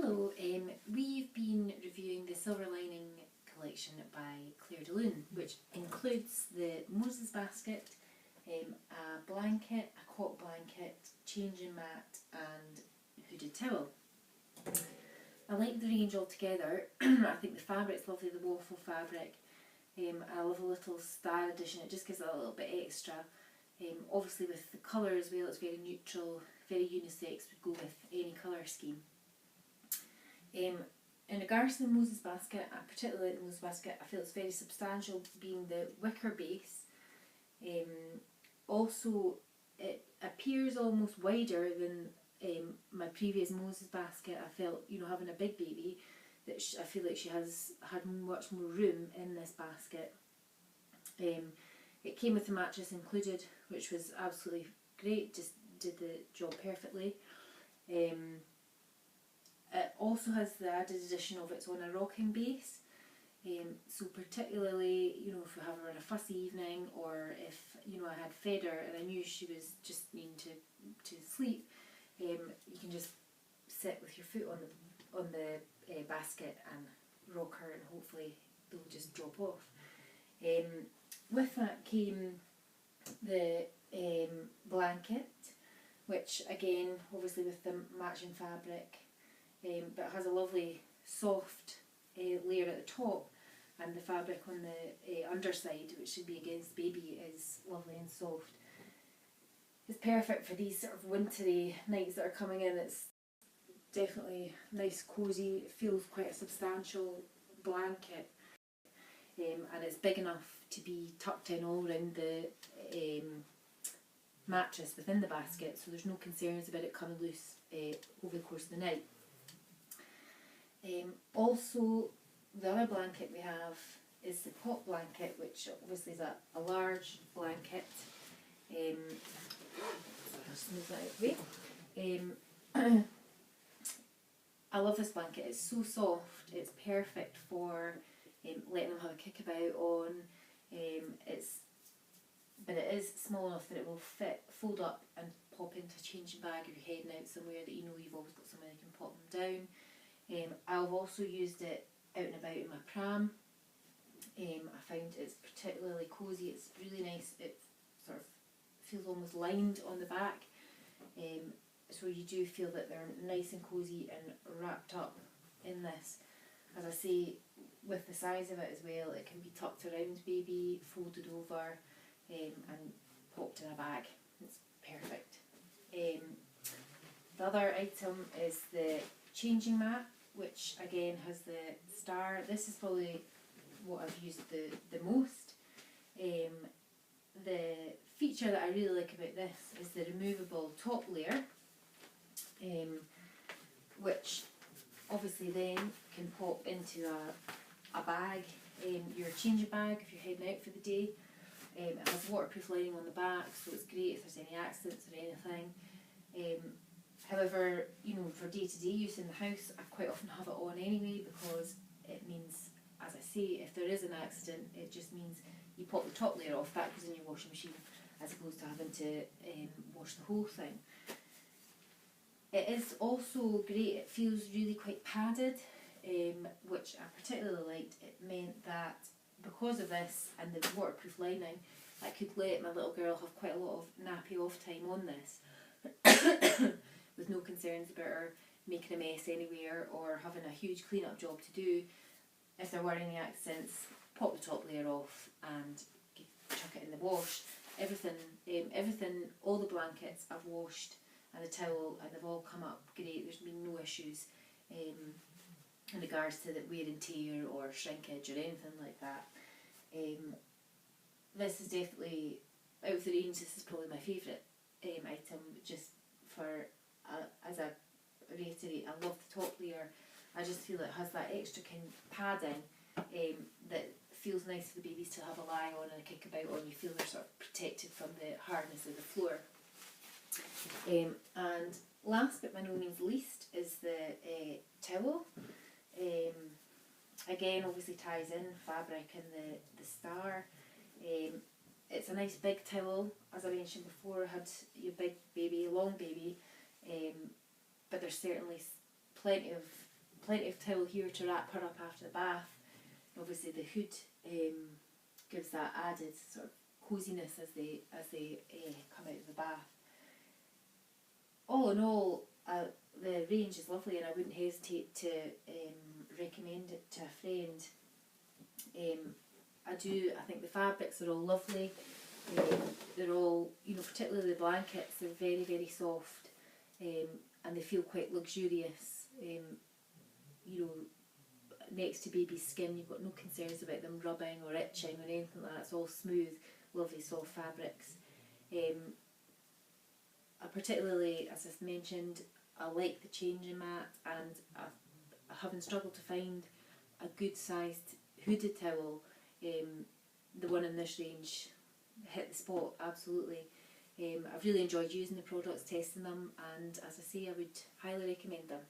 Hello, we've been reviewing the Silver Lining collection by Clair de Lune, which includes the Moses basket, a blanket, a cot blanket, changing mat and hooded towel. I like the range altogether. I think the fabric's lovely, the waffle fabric. I love a little star edition, it just gives it a little bit extra. Obviously with the colour as well, it's very neutral, very unisex, would go with any colour scheme. In regards to the Moses basket, I particularly like the Moses basket. I feel it's very substantial, being the wicker base. Also, it appears almost wider than my previous Moses basket. I felt, having a big baby, that I feel like she has had much more room in this basket. It came with the mattress included, which was absolutely great, just did the job perfectly. It also has the added addition of it's on a rocking base, so particularly, if we have her on a fussy evening, or if, I had fed her and I knew she was just needing to sleep, you can just sit with your foot on the basket and rock her, and hopefully they'll just drop off. With that came the blanket, which again, obviously with the matching fabric, but it has a lovely soft layer at the top, and the fabric on the underside, which should be against baby, is lovely and soft. It's perfect for these sort of wintry nights that are coming in. It's definitely nice, cosy. It feels quite a substantial blanket, and it's big enough to be tucked in all around the mattress within the basket, so there's no concerns about it coming loose over the course of the night. Also, the other blanket we have is the cot blanket, which obviously is a large blanket. Just move that out of the way. I love this blanket. It's so soft. It's perfect for letting them have a kickabout on. But it is small enough that it will fold up and pop into a changing bag if you're heading out somewhere that you've always got somewhere you can pop them down. I've also used it out and about in my pram. I find it's particularly cosy. It's really nice. It sort of feels almost lined on the back, so you do feel that they're nice and cosy and wrapped up in this. As I say, with the size of it as well, it can be tucked around baby, folded over, and popped in a bag. It's perfect. The other item is the changing mat, which again has the star. This is probably what I've used the most. The feature that I really like about this is the removable top layer, which obviously then can pop into a bag, your changing bag if you're heading out for the day. It has waterproof lining on the back, so it's great if there's any accidents or anything. However, for day-to-day use in the house, I quite often have it on anyway, because it means, as I say, if there is an accident, it just means you pop the top layer off, that goes in your washing machine, as opposed to having to wash the whole thing. It is also great, it feels really quite padded, which I particularly liked. It meant that because of this and the waterproof lining, I could let my little girl have quite a lot of nappy off time on this, with no concerns about her making a mess anywhere or having a huge clean-up job to do. If there were any accidents, pop the top layer off and chuck it in the wash. Everything, all the blankets I've washed and the towel, and they've all come up great. There's been no issues in regards to the wear and tear or shrinkage or anything like that. This is definitely, out of the range, this is probably my favourite item, just for, as I reiterate, I love the top layer. I just feel it has that extra kind of padding that feels nice for the babies to have a lie on and a kickabout on. You feel they're sort of protected from the hardness of the floor. And last but by no means least is the towel. Again, obviously ties in fabric and the star. It's a nice big towel, as I mentioned before. Had your big baby, long baby, but there's certainly plenty of plenty of towel here to wrap her up after the bath. Obviously the hood gives that added sort of coziness as they come out of the bath. All in all, the range is lovely, and I wouldn't hesitate to recommend it to a friend. I think the fabrics are all lovely. They're all, particularly the blankets, they're very, very soft, and they feel quite luxurious. Next to baby's skin, you've got no concerns about them rubbing or itching or anything like that. It's all smooth, lovely soft fabrics. I particularly, as I mentioned, I like the changing mat, and I haven't struggled to find a good sized hooded towel. The one in this range hit the spot, absolutely. I've really enjoyed using the products, testing them, and as I say, I would highly recommend them.